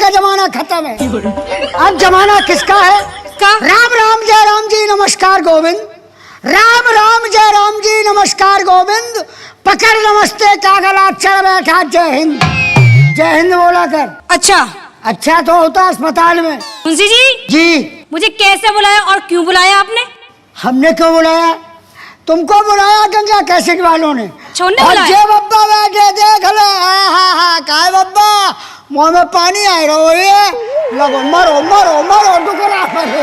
का जमाना खत्म है। अब जमाना किसका है? राम राम जय राम जी नमस्कार गोविंद, राम राम जय राम जी नमस्कार गोविंद, पकड़ नमस्ते का गला चढ़ बैठा जय हिंद। जय हिंद बोला कर। अच्छा तो होता अस्पताल में। मुंशी जी मुझे कैसे बुलाया और क्यों बुलाया आपने? हमने क्यों बुलाया? तुमको बुलाया गंगा कैसेट वालों ने। बुलाया। बब्बा बैठे देख ले, काय बब्बा मुंह में पानी आ रहा है, लगो मरो मरो मरो डुकरा मरो।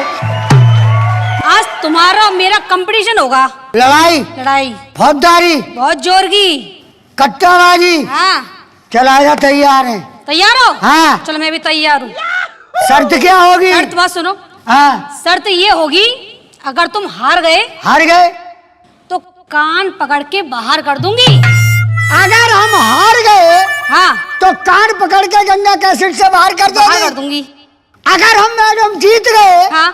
आज तुम्हारा मेरा कंपटीशन होगा। लड़ाई फौजदारी बहुत जोर की कट्टाबाजी। हाँ चल आजा, तैयार है। तैयार हो? हाँ चलो मैं भी तैयार हूँ। शर्त क्या होगी? शर्त बात सुनो। हाँ शर्त ये होगी, अगर तुम हार गए तो कान पकड़ के बाहर कर दूंगी। अगर हम हार गए हाँ तो कान पकड़ के गंगा कैसेट से बाहर कर दूंगी। अगर हम मैडम जीत गए हाँ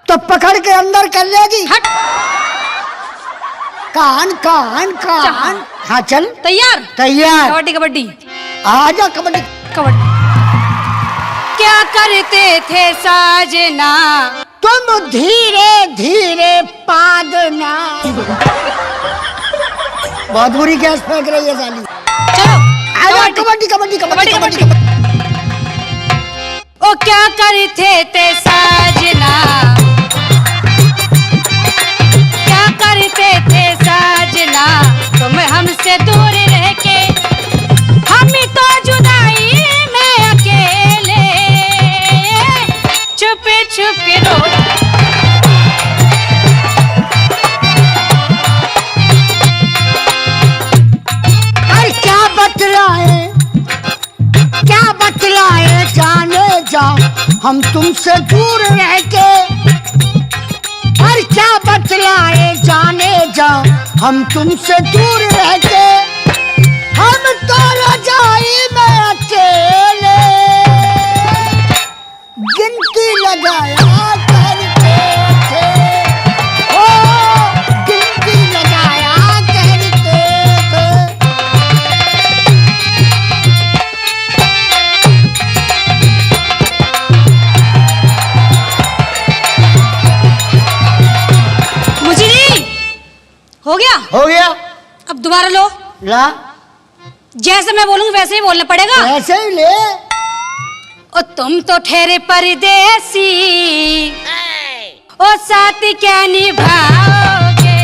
तो पकड़ के अंदर कर लेगी। हट। कान कान कान। हाँ चल तैयार। कबड्डी आजा कबड्डी। क्या करते थे साजना तुम धीरे धीरे पादना। बहुत बुरी गैस फेंक रही है साली। चलो कबड्डी। ओ क्या करते थे साजना, क्या करते थे साजना, तुम हमसे दूर रह के, हम तो जुदाई में अकेले छुप छुप के रो। जाने जा हम तुमसे दूर रह के, और क्या बतलाए जाने जा हम तुमसे दूर रह के, हम तो रजाई में अकेले गिनती लगाया करते थे, ओ गिनती लगाया करते थे। हो गया। अब दोबारा लो। ला। जैसे मैं बोलूंगी वैसे ही बोलना पड़ेगा। वैसे ही ले। ओ तुम तो ठहरे परदेसी, ओ साथ क्या निभाओगे।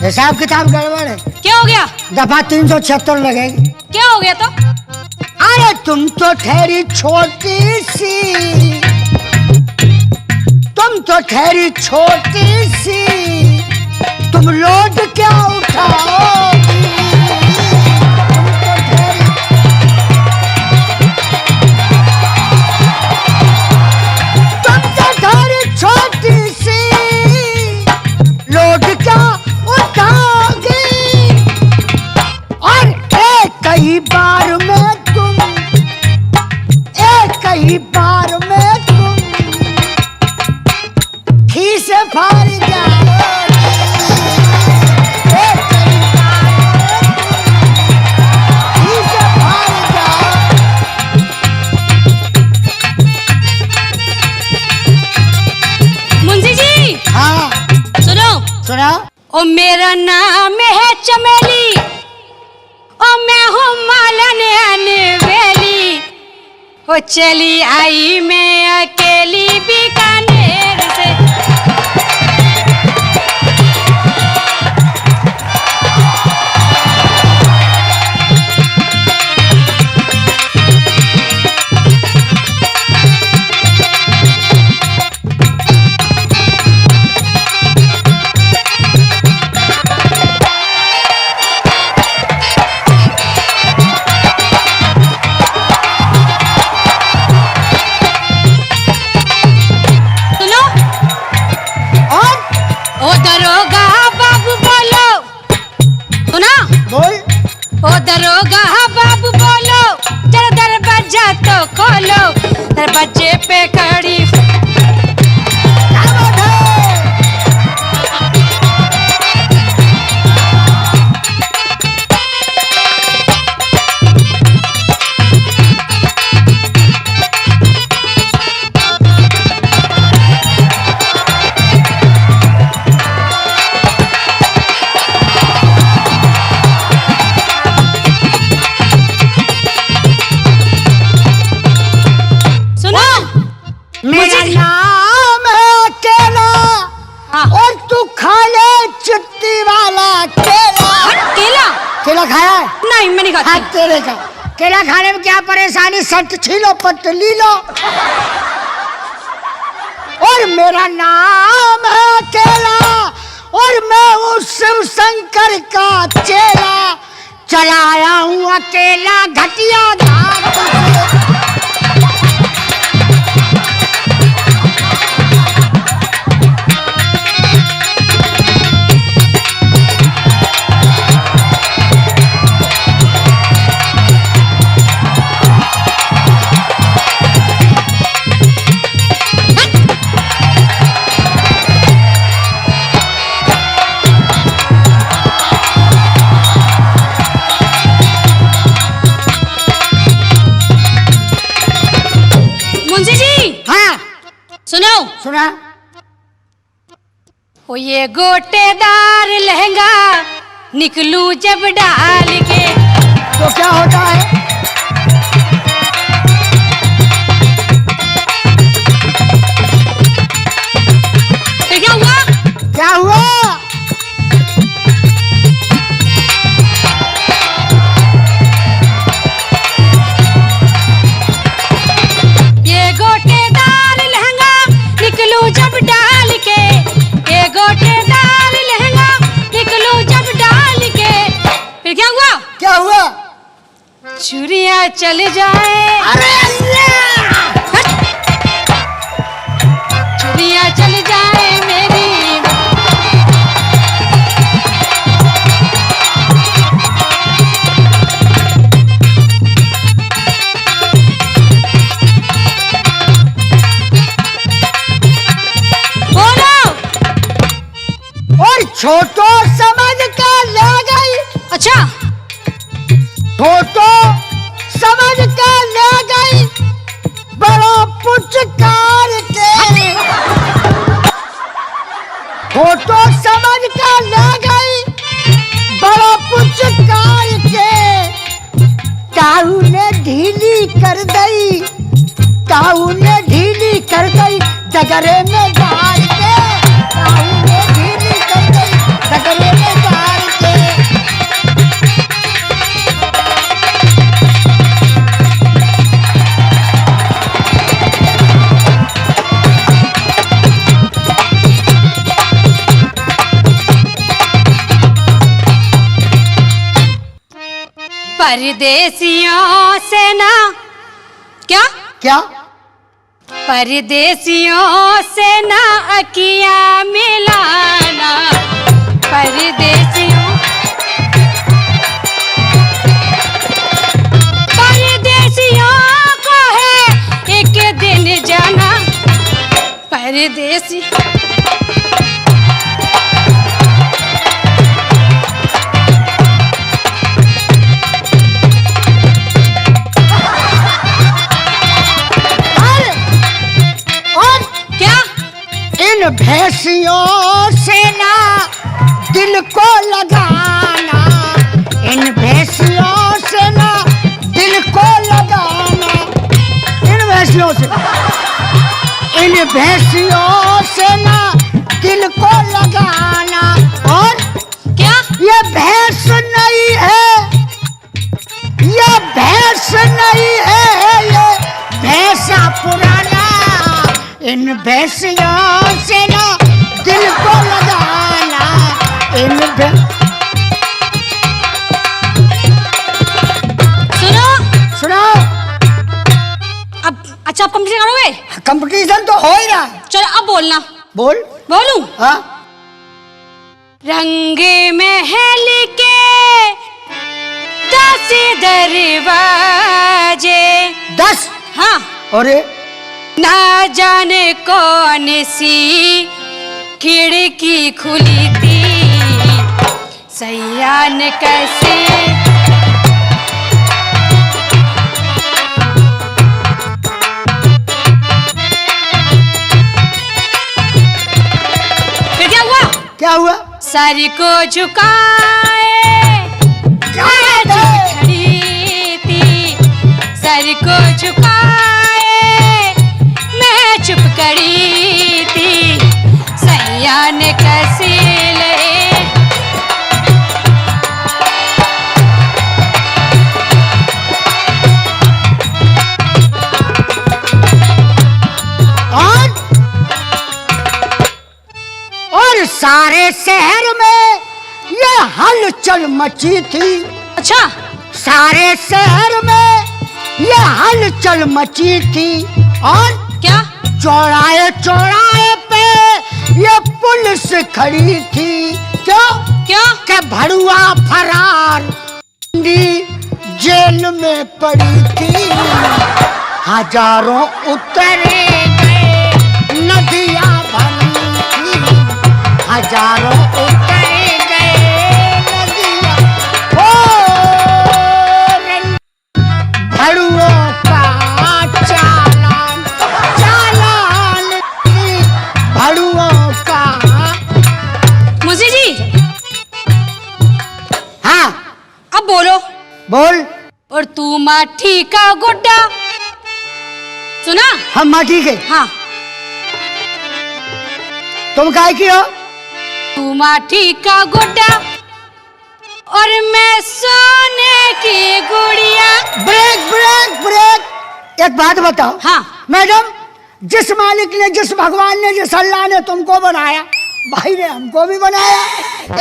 हिसाब किताब गड़बड़ है। क्या हो गया? दफा 376 लगेगी। क्या हो गया तो? अरे तुम तो ठहरी छोटी सी, तुम तो ठहरी छोटी सी, तुम लोड क्या उठाओगी। तुम तो ठहरी छोटी सी, लोड क्या उठाओगी। और एक सुना। ओ मेरा नाम है चमेली, ओ मैं हूँ मालन अनवेली, ओ चली आई मैं अकेली बीकानेर से। ओ दरोगा बाबू बोलो, जरा दरवाजा तो खोलो, दरवाजे पे खड़ी केला खाया है? नहीं, मैं नहीं खाती। तेरे का केला खाने में क्या परेशानी, सट छीलो पत्त ली लो। और मेरा नाम है केला और मैं हूँ शिव शंकर का चेला, चलाया हूँ अकेला घटिया घाट से। सुना। ओ ये गोटेदार लहंगा निकलूं जब डाल के तो क्या होता है? फिर क्या हुआ? क्या हुआ? जब डाल के ये गोटेदार लहंगा निकलूं जब डाल के, फिर क्या हुआ? क्या हुआ? चुरिया चल जाए, अरे अल्लाह, चुरिया चल जाए मेरी। छोटो समझ के ले गई। अच्छा, छोटो समझ के ले गई, बड़ा पुचकार के। छोटो समझ के ले गई, बड़ा पुचकार के। ताऊ ने ढीली कर दई, ताऊ ने ढीली कर दई, डगरे में डाल के। ताऊ ने ढीली कर दई, डगरे में डाल के। परदेसियों से ना क्या क्या परदेसियों से ना अखियां मिलाना, परदेसियों को है एक दिन जाना, परदेसी भैंसियों से ना दिल को लगाना, इन भैंसियों से ना दिल को लगाना, इन भैंसियों से, इन भैंसियों से ना दिल को लगाना। और क्या? ये भैंस नहीं है, ये भैंस नहीं है, ये भैंसा पुराना, इन भैंसियों से ना दिल को लगाना, इन सुनो सुनो। अब अच्छा, आप कंपटीशन करोगे? कंपटीशन तो हो ही रहा है। चलो अब बोलना। बोल। बोलूं? हाँ। रंग महल के 10 दरवाजे। 10? हाँ। अरे ना जाने कौन सी खिड़की खुली थी, सैया ने कैसे फिर क्या हुआ? क्या हुआ? सर को झुकाए खड़ी थी, सर को झुकाए मैं चुप करी थी, सैया ने कैसे ले। और सारे शहर में ये हलचल मची थी। अच्छा। सारे शहर में ये हलचल मची थी। और क्या? चौराहे चौराहे पे ये पुलिस खड़ी थी। क्यों? क्या? कि भड़ुआ फरार जेल में पड़ी थी, हजारों उतरे गए नदियां भरी थी, हजारों उतरे गए नदियां। भड़ुओं का चालान, चालान भड़ुओं का। मुझे जी। हाँ अब बोलो। बोल। और तू माठी का गुड्डा। सुना? हम माटी के। हाँ। तुम काय की हो? तू माठी का गुड्डा और मैं सोने की गुड़िया। Break break break. एक बात बताओ। हाँ। मैडम, जिस मालिक ने, जिस भगवान ने, जिस अल्लाह ने तुमको बनाया, भाई ने हमको भी बनाया।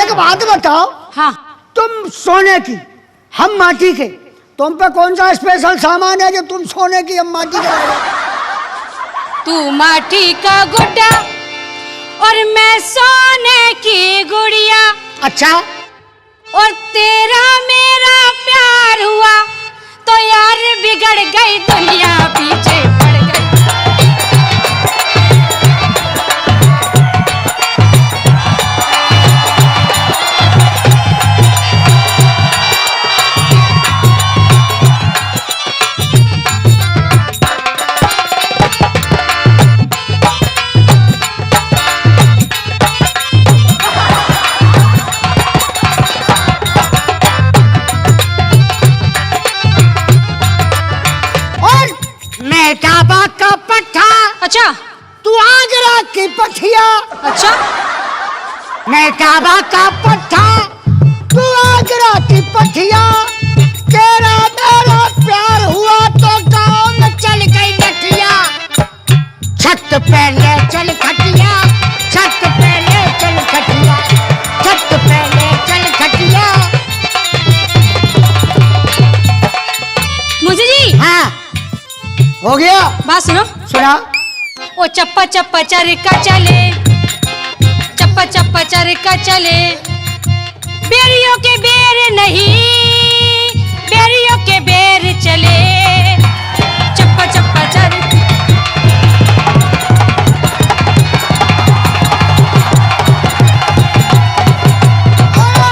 एक बात बताओ। हाँ। तुम सोने की, हम माटी के, तुम पे कौन सा स्पेशल सामान है जो तुम सोने की, हम माटी के? तू माटी का गुड्डा और मैं सोने की गुड़िया। अच्छा। और तेरा मेरा प्यार हुआ तो यार बिगड़ गई दुनिया, पीछे पड़ गई। टाबा का पट्टा। अच्छा। तू आगरा की पठिया। अच्छा। मैं टाबा का पट्टा, तू आगरा की पठिया, तेरा मेरा प्यार हुआ तो गाँव में चल गई नटिया। छत पे ले चल खटिया, छत पे ले चल खटिया, छत पे ले चल खटिया। मुझे जी। हाँ हो गया। बात सुनो। सुना। ओ चप्पा चप्पा चरका चले, चप्पा चप्पा चरका चले, बेरियों के बेर नहीं, बेरियों के बेर चले, चप्पा चप्पा चरका।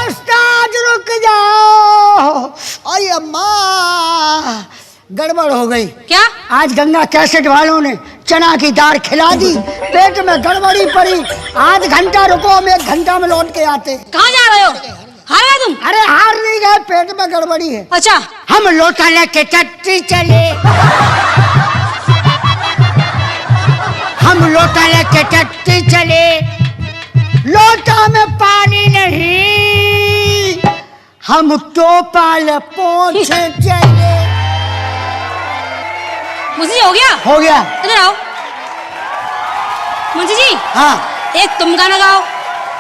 उस्ताद रुक जाओ। अरे अम्मा, गड़बड़ हो गई। क्या? क्या? आज गंगा कैसेट वालों ने चना की दाल खिला दी, पेट में गड़बड़ी पड़ी। आध घंटा रुको, हम 1 घंटा में लौट के आते। कहाँ जा रहे हो? हार गए तुम? अरे हार नहीं गए, पेट में गड़बड़ी है। अच्छा, हम लोटा लेके टट्टी चले, हम लोटा लेके टट्टी चले, लोटा में पानी नहीं, हम टोपाल पहुंचे चले। मुंशी हो गया? हो गया। इधर आओ मुंशी जी। हाँ, एक तुम गाना गाओ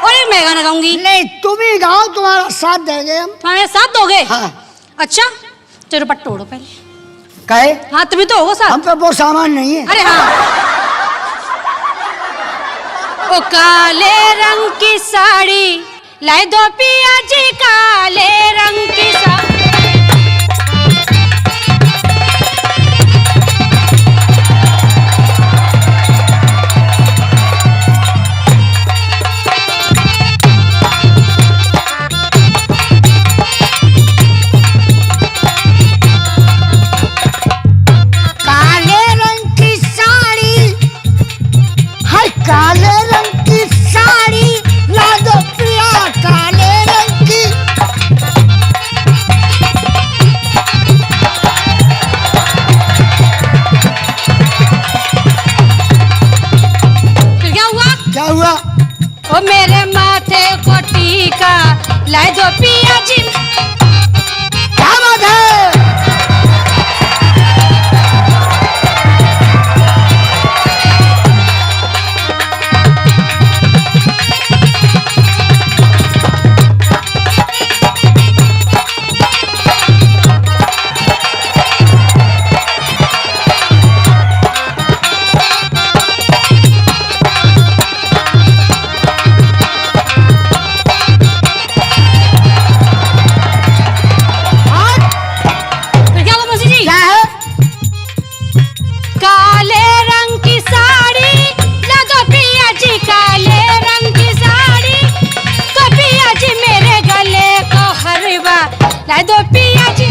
और एक मैं गाना गाऊंगी। नहीं तुम ही गाओ, तुम्हारा साथ देंगे हम। तुम्हारे साथ दोगे? हाँ। अच्छा चलो पट्टो उड़ो पहले। कहे हाँ तुम्हें तो होगा साथ। हम पे वो सामान नहीं है। अरे हाँ। ओ काले रंग की साड़ी लाए दो पिया जी, काले रंग की साड़ी। काले रंग की साड़ी ला दो पिया, काले रंग की। फिर क्या हुआ? क्या हुआ? ओ मेरे माथे को टीका लाए दो पिया जी। क्या बात है? लाए दो पिया जी।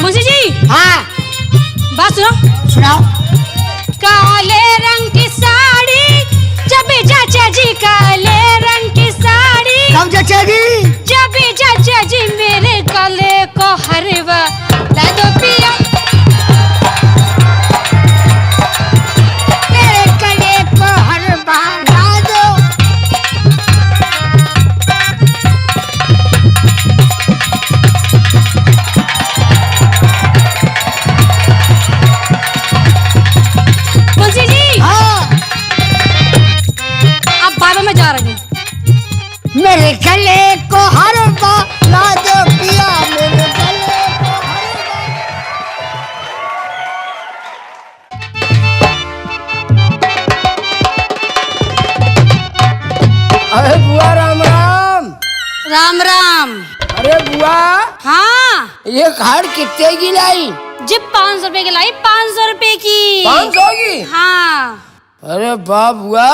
मुंशी जी। हाँ, बात सुनो। सुनाओ। काले रंग की साड़ी जब चाचा जी, काले रंग की साड़ी कब जचेगी? जब चाचा जी मेरे गले को हरवा ला दो पिया, मेरे गले को हरवा ला दो। मुंशी जी। हाँ, अब बाबा मैं जा रही हूँ। मेरे गले को हरवा ला दो पिया, मेरे गले को हरवा। अरे बुआ राम राम। राम राम। अरे बुआ, हाँ ये खाड़ कितने की लाई? जी 500 रुपए की लाई, 500 रुपए की। 500 की? हाँ। अरे वाह बुआ।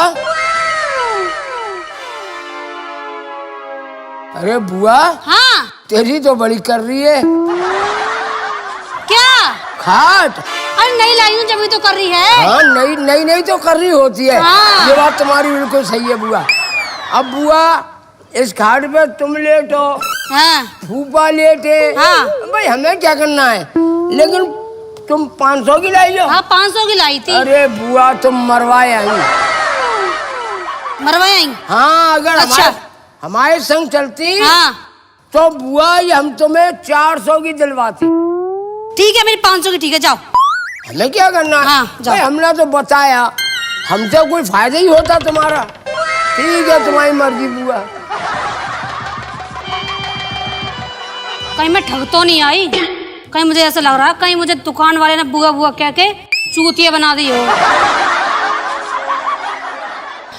अरे बुआ, हाँ तेरी तो बड़ी कर रही है। क्या? खाट? अरे नहीं लाई हूँ, जब तो कर रही है। हाँ, नई नई नई तो कर रही होती है। हाँ। ये बात तुम्हारी बिल्कुल सही है बुआ। अब बुआ, इस खाट पे तुम लेटो, हाँ फूफा लेटे। हाँ। भाई हमें क्या करना है, लेकिन तुम 500 की लाई हो। हाँ 500 की लाई थी। अरे बुआ, तुम मरवाए आई। मरवाई? हाँ, अगर अच्छा। हमारे संग चलती हाँ तो बुआ ये हम तुम्हें 400 की दिलवाती। ठीक है, मेरी 500 की ठीक है, जाओ। हमें क्या करना? हाँ, जाओ। भाई हमने तो बताया, हमसे कोई फायदा ही होता तुम्हारा। ठीक है, तुम्हारी मर्जी बुआ। कहीं मैं ठग तो नहीं आई? कहीं मुझे ऐसा लग रहा है कहीं मुझे दुकान वाले ने बुआ बुआ कह के चूतिया बना दी हो।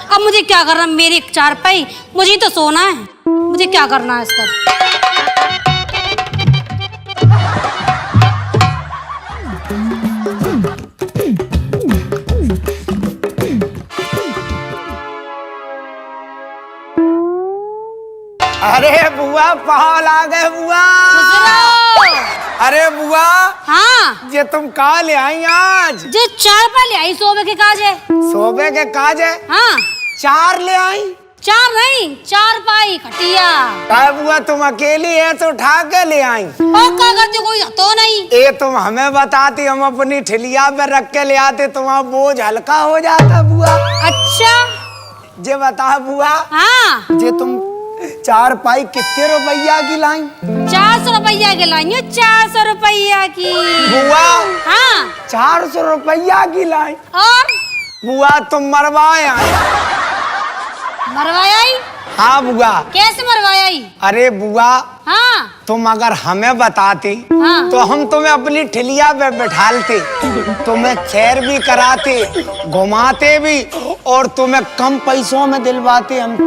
अब मुझे क्या करना? मेरी 4 पाई, मुझे ही तो सोना है। मुझे क्या करना है इस पर? पहाड़ आ गए बुआ। अरे बुआ, हाँ ये तुम कहाँ ले आई आज? जे 4 पाई ले आई, सोबे के काज है। सोबे के काज है? हाँ 4 ले आई? 4 नहीं, 4 पाई खटिया। काय बुआ, तुम अकेली है तो उठा के ले आई? और क्या करते, कोई तो नहीं। ये तुम हमें बताती, हम अपनी ठिलिया पे रख के ले आते, तुम्हारा बोझ हल्का हो जाता बुआ। अच्छा जे बता बुआ, हाँ जे तुम 4 पाई कितने रुपया की लाई? 400 रुपया के लाई, 400 रुपया की बुआ। हाँ 400 रुपया की लाई? और बुआ तुम मरवाए आई? मरवाया ही? हाँ बुआ। कैसे मरवाया ही? अरे बुआ, हाँ तुम अगर हमें बताती हाँ। तो हम तुम्हें अपनी ठिलिया पे बैठालते, तुम्हें खैर भी कराते, घुमाते भी, और तुम्हें कम पैसों में दिलवाते हम।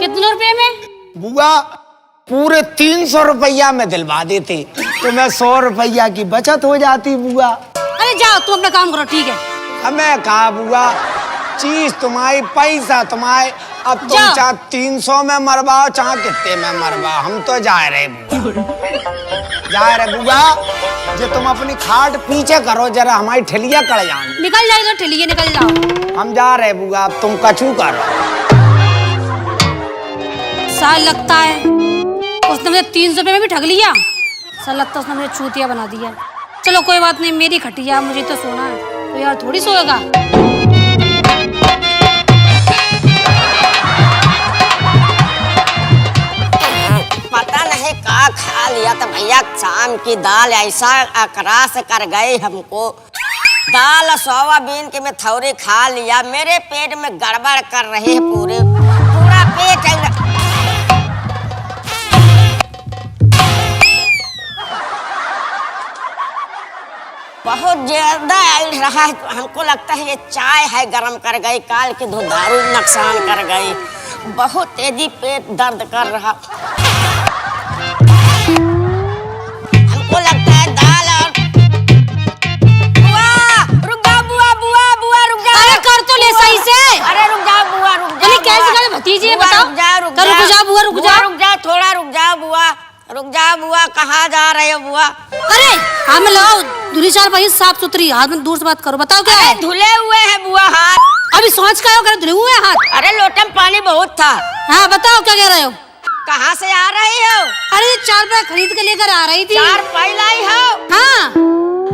कितने रुपए में? बुआ पूरे 300 रुपया में दिलवा देते, तुम्हें 100 रुपया की बचत हो जाती बुआ। अरे जाओ तुम अपना काम करो, ठीक है। हमें कहा बुआ, चीज तुम्हारी, पैसा तुम्हारे, अब तुम जाओ। चाहे 300 में मरवाओ चाहे कितने में मरवाओ, हम तो जा रहे बुआ। जा रहे बुआ, जो तुम अपनी खाट पीछे करो जरा, हमारी ठिलिया कड़ जाए। निकल जाएगा ठिलिए, निकल जाओ। हम जा रहे बुआ, अब तुम कछू करो। साल लगता है उसने मुझे 300 रुपये में भी ठग लिया। साल लगता है उसने मुझे चूतिया बना दिया। चलो कोई बात नहीं, मेरी खटिया, मुझे तो सोना है, तो यार थोड़ी सोएगा। पता नहीं का खा लिया तो भैया, शाम की दाल ऐसा अकरास कर गई हमको। दाल सोयाबीन के मैं थोड़ी खा लिया, मेरे पेट में गड़बड़ कर रही है, पूरा पेट है। बहुत ज्यादा आयल रहा है, हमको लगता है ये चाय है गरम कर गई, काल की दारू नुकसान कर गई। बहुत तेजी पेट दर्द कर रहा, हमको लगता है दाल और बुआ, रुक जाओ बुआ, बुआ बुआ रुक जाओ। अरे कर तो ले सही से। अरे रुक जाओ बुआ, रुक जाओ। अरे कैसे करे भतीजी है, बताओ। रुक जाओ, रुक कर, रुक जाओ बुआ, रुक जाओ। रुक जाओ, थोड़ा रुक जाओ बुआ, रुक जाओ बुआ। कहाँ जा रहे हो बुआ? अरे हाँ मैं लाओ, दूरी 4 पाई साफ सुथरी, हाथ में दूर से बात करो, बताओ क्या है? धुले हुए हैं बुआ हाथ। अभी सोच का हो, धुले हुए हाथ। अरे लोटम पानी बहुत था। हाँ बताओ क्या कह रहे हो? कहाँ से आ रही हो? अरे 4 पाई खरीद के लेकर आ रही थी। 4 पाई लाई हो? हाँ।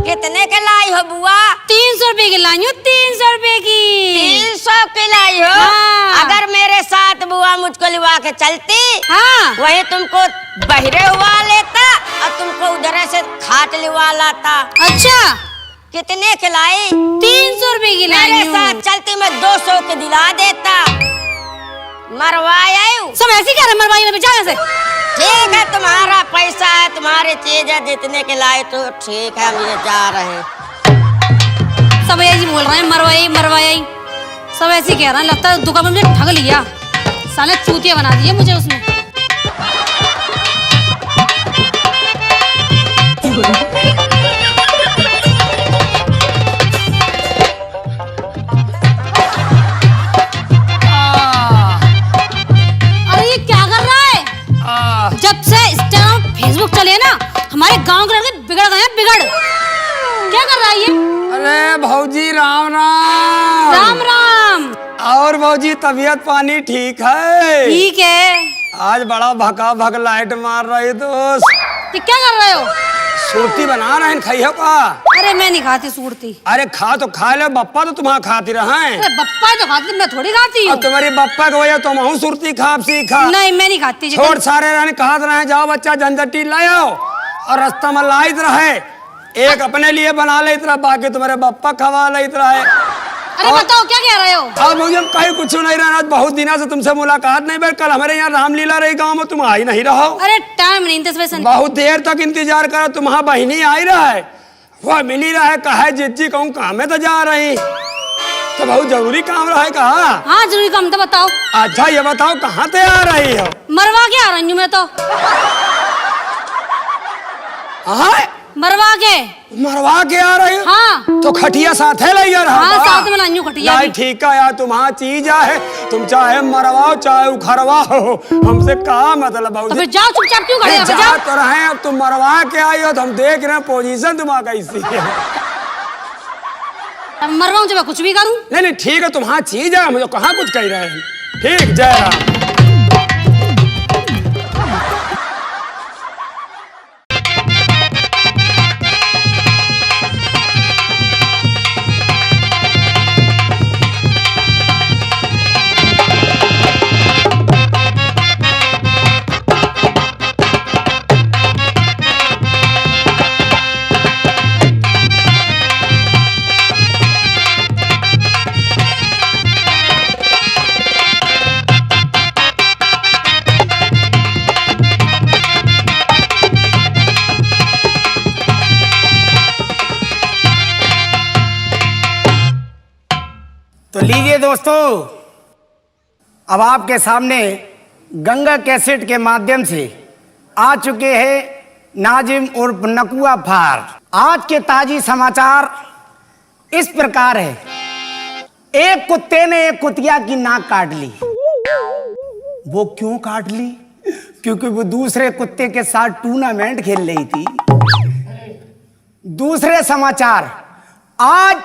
कितने के लाई हो बुआ? 300 रुपए की लाई हूँ, 300 रुपए की। 300 की लाई हो? हाँ। अगर मेरे साथ बुआ मुझको लिवा के चलती, हाँ वही तुमको बहरे हुआ लेता और तुमको उधर से खाट लिवा लाता। अच्छा कितने के लाई? 300 रुपए की लाई मेरे हूँ। साथ चलती मैं 200 के दिला देता। मरवाया सब ऐसी कह रहे मरवाई में, जा से। ठीक है, तुम्हारा पैसा है, तुम्हारी चीज है, जितने के लाए तो ठीक है, हम ये जा रहे हैं। सब ऐसी बोल रहे हैं, मरवाई मरवाई, सब ऐसी कह रहे हैं। लगता है दुकान में मुझे ठग लिया, साले चूतिया बना दिए मुझे उसने। अरे ये क्या कर रहा है? जब से इंस्टाग्राम फेसबुक चले ना, हमारे गांव के लड़के बिगड़ गए हैं, बिगड़। क्या कर रहा है ये? अरे भौजी राम राम। राम राम। और भौजी तबीयत पानी ठीक है? ठीक है। आज बड़ा भका भक लाइट मार रही दोस्त। ये क्या कर रहे हो? सूरती बना रहे हैं, खाइयो का? अरे मैं नहीं खाती सूरती। अरे खा तो खा ले, बप्पा तो तुम्हारा खाती रहा है। अरे बप्पा तो खाती, मैं थोड़ी खाती हूँ। अब तुम्हारी बप्पा की वजह तुम हूँ सूरती खा सीखा। नहीं मैं नहीं खाती। छोड़ सारे रहने कहा रहे, जाओ बच्चा झंझटी ले आओ, और रास्ता में लाइत रहे, एक अपने लिए बना ले इतना, बाकी तुम्हारे बप्पा खवा ले इतना है। अरे बताओ क्या कह रहे हो? अब मुझे कहीं कुछ नहीं रहना, बहुत दिनों से तुमसे मुलाकात नहीं भाई। कल हमारे यहाँ रामलीला रही गांव में, तुम आई नहीं रहो। अरे टाइम नहीं था, वैसे बहुत देर तक इंतजार करो, तुम्हारा बहनी आई रहा है, वह मिली रहा है, कहा जिज्जी कहूँ काम में तो जा रही, तो बहुत जरूरी काम रहा है। कहा? हाँ जरूरी काम था, बताओ। अच्छा ये बताओ कहाँ से आ रही हो? मरवा के आ रही हूँ मैं तो। हाँ मरवा के। मरवा के आ रहे हो? हाँ। तो खटिया साथ है ले यार। हाँ, साथ में लाइयो खटिया भी। ठीक है यार, तुम्हारा चीज है, तुम चाहे मरवाओ चाहे उखरवाओ, हमसे क्या मतलब है? तो फिर जाओ चुपचाप, क्यों खड़े हो? जा तो रहे, अब तुम मरवा के आई हो तो हम देख रहे हैं पोजीशन तुम्हारा कैसी है। अब मरवाऊं जब मैं कुछ भी करूं? नहीं ठीक है, तुम्हारा चीज है, मुझे कहाँ कुछ कह रहे हैं। ठीक, जय राम। तो लीजिए दोस्तों, अब आपके सामने गंगा कैसेट के माध्यम से आ चुके हैं नाजिम उर्फ नकुआ फार। आज के ताजी समाचार इस प्रकार है। एक कुत्ते ने एक कुतिया की नाक काट ली। वो क्यों काट ली? क्योंकि वो दूसरे कुत्ते के साथ टूर्नामेंट खेल रही थी। दूसरे समाचार, आज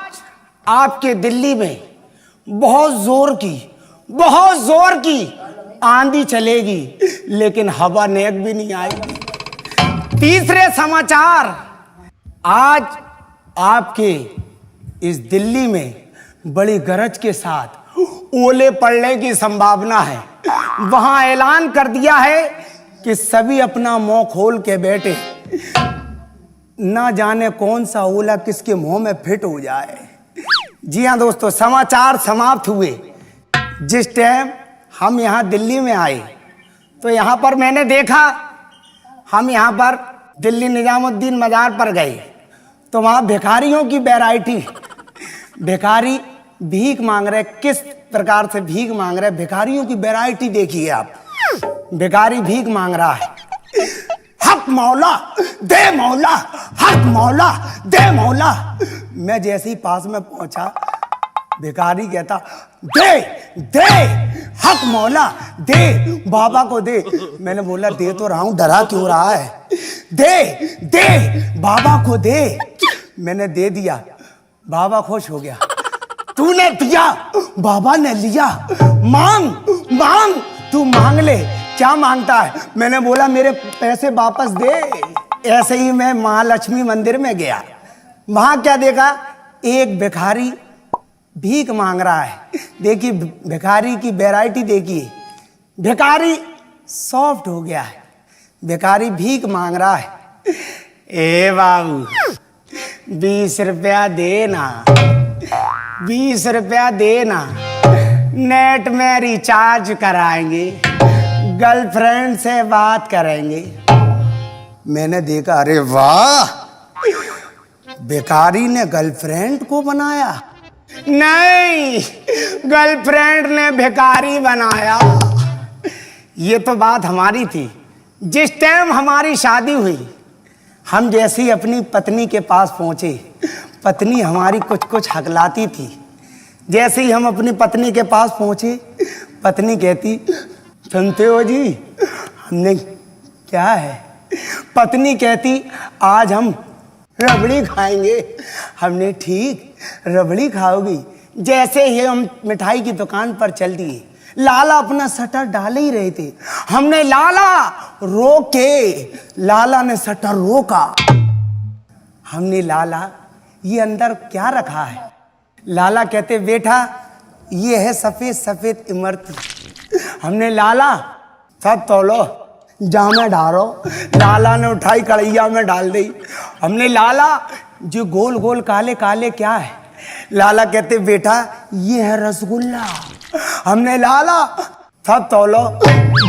आपके दिल्ली में बहुत जोर की आंधी चलेगी, लेकिन हवा नेक भी नहीं आएगी। तीसरे समाचार, आज आपके इस दिल्ली में बड़ी गरज के साथ ओले पड़ने की संभावना है। वहां ऐलान कर दिया है कि सभी अपना मुंह खोल के बैठे, ना जाने कौन सा ओला किसके मुंह में फिट हो जाए। जी हाँ दोस्तों, समाचार समाप्त हुए। जिस टाइम हम यहाँ दिल्ली में आए तो यहाँ पर मैंने देखा, हम यहाँ पर दिल्ली निजामुद्दीन मजार पर गए तो वहाँ भिखारियों की वैरायटी, भिखारी भीख मांग रहे, किस प्रकार से भीख मांग रहे, भिखारियों की वैरायटी देखिए आप। भिखारी भीख मांग रहा है, हक मौला दे मौला, हक मौला दे मौला। मैं जैसे ही पास में पहुंचा, भिखारी कहता दे दे, हक मौला दे, बाबा को दे। मैंने बोला दे तो रहा हूं, डरा क्यों रहा है? दे दे बाबा को दे। मैंने दे दिया, बाबा खुश हो गया। तूने दिया, बाबा ने लिया, मांग मांग, तू मांग ले। क्या मांगता है? मैंने बोला मेरे पैसे वापस दे। ऐसे ही मैं महालक्ष्मी मंदिर में गया, वहां क्या देखा, एक भिखारी भीख मांग रहा है। देखिए भिखारी की वैरायटी देखिए, भिखारी सॉफ्ट हो गया है, भिखारी भीख मांग रहा है। ए बाबू 20 रुपया देना, 20 रुपया देना, नेट में रिचार्ज कराएंगे, गर्लफ्रेंड से बात करेंगे। मैंने देखा, अरे वाह, भिखारी ने गर्लफ्रेंड को बनाया? नहीं, गर्लफ्रेंड ने भिखारी बनाया। ये तो बात हमारी थी। जिस टाइम हमारी शादी हुई, हम जैसे ही अपनी पत्नी के पास पहुंचे, पत्नी हमारी कुछ कुछ हकलाती थी। जैसे ही हम अपनी पत्नी के पास पहुंचे, पत्नी कहती सुनते हो जी? हमने क्या है? पत्नी कहती आज हम रबड़ी खाएंगे। हमने ठीक, रबड़ी खाओगी? जैसे ही हम मिठाई की दुकान पर चल दिए, लाला अपना शटर डाल ही रहे थे, हमने लाला रोके, लाला ने शटर रोका। हमने लाला ये अंदर क्या रखा है? लाला कहते बेटा ये है सफेद सफेद इमरती। हमने लाला सब तोलो, जामे डालो। लाला ने उठाई कढ़ैया में डाल दी। हमने लाला जो गोल गोल काले काले क्या है? लाला कहते बेटा ये है रसगुल्ला। हमने लाला सब तोलो,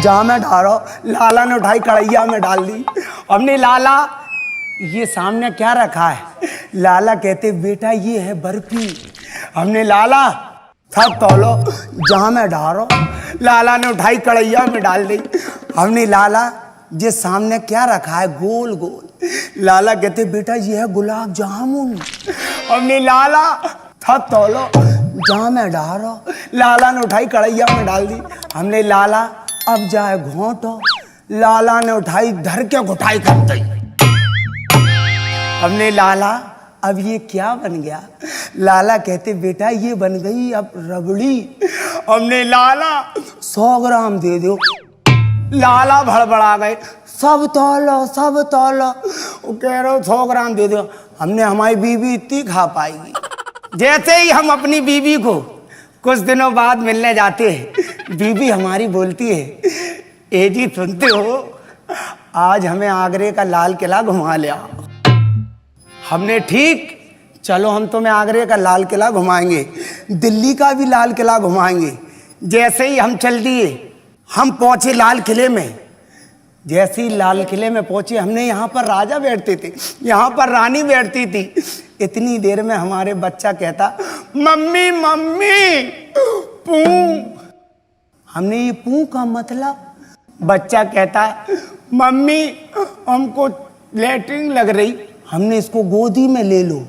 जामे डालो। लाला ने उठाई कढ़ैया में डाल दी। हमने लाला ये सामने क्या रखा है? लाला कहते बेटा ये है बर्फी। हमने लाला सब तोलो, जामे डालो। लाला ने उठाई कढ़ैया में डाल दी। हमने लाला ये सामने क्या रखा है? गोल गोल। लाला कहते बेटा ये है गुलाब जामुन। हमने लाला था तोलो जहाँ मैं डाल रहा। लाला ने उठाई कढ़ैया में डाल दी। हमने लाला अब जाए घोंटो। लाला ने उठाई धर के घुटाई कर दी। हमने लाला अब ये क्या बन गया? लाला कहते बेटा ये बन गई अब रबड़ी। हमने लाला 100 ग्राम दे दो। लाला भड़बड़ा गए सब तौलो सब तौलो। वो कह रहे हो 100 ग्राम दे दो। हमने हमारी बीवी इतनी खा पाएगी। जैसे ही हम अपनी बीवी को कुछ दिनों बाद मिलने जाते हैं, बीवी हमारी बोलती है ए जी सुनते हो आज हमें आगरे का लाल किला घुमा लिया। हमने ठीक चलो हम तुम्हें आगरे का लाल किला घुमाएंगे, दिल्ली का भी लाल किला घुमाएंगे। जैसे ही हम चल दिए हम पहुंचे लाल किले में। जैसे ही लाल किले में पहुंचे हमने यहाँ पर राजा बैठते थे, यहाँ पर रानी बैठती थी। इतनी देर में हमारे बच्चा कहता मम्मी मम्मी पू। हमने ये पू का मतलब? बच्चा कहता मम्मी हमको लैट्रिन लग रही। हमने इसको गोदी में ले लो,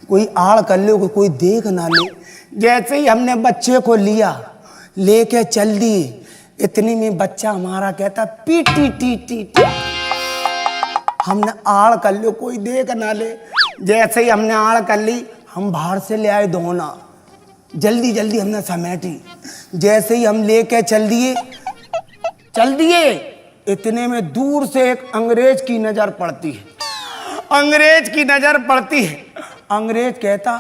कोई आड़ कर लो, कोई देख ना ले। जैसे ही हमने बच्चे को लिया लेके चल दिए, इतनी में बच्चा हमारा कहता P T T T T. हमने आड़ कर लो, कोई देख ना ले। जैसे ही हमने आड़ कर ली हम बाहर से ले आए दोना। जल्दी जल्दी हमने समेटी। जैसे ही हम लेके चल दिए इतने में दूर से एक अंग्रेज की नजर पड़ती है। अंग्रेज की नजर पड़ती है। अंग्रेज कहता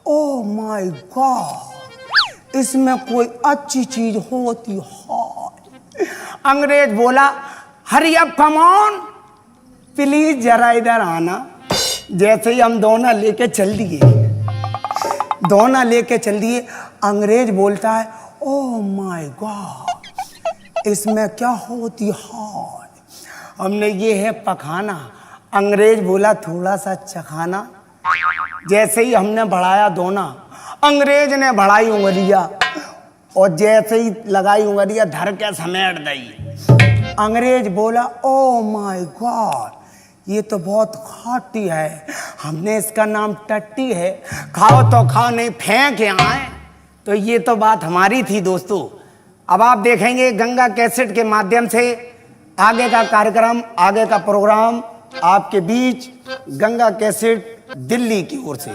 ओ माय गॉड इसमें कोई अच्छी चीज होती है। अंग्रेज बोला hurry up come on please जरा इधर आना। जैसे ही हम दोना लेके चल दिए अंग्रेज बोलता है ओ माय गॉड इसमें क्या होती है? हमने ये है पखाना। अंग्रेज बोला थोड़ा सा चखाना। जैसे ही हमने बढ़ाया दोना, अंग्रेज ने बढ़ाई उंगलियां और जैसे ही लगाई उंगलियां धर के समेट दी। अंग्रेज बोला ओ माय गॉड ये तो बहुत खाटी है, हमने इसका नाम टट्टी है, खाओ तो खाओ नहीं फेंक आए। तो ये तो बात हमारी थी दोस्तों। अब आप देखेंगे गंगा कैसेट के माध्यम से आगे का कार्यक्रम, आगे का प्रोग्राम आपके बीच गंगा कैसेट दिल्ली की ओर से।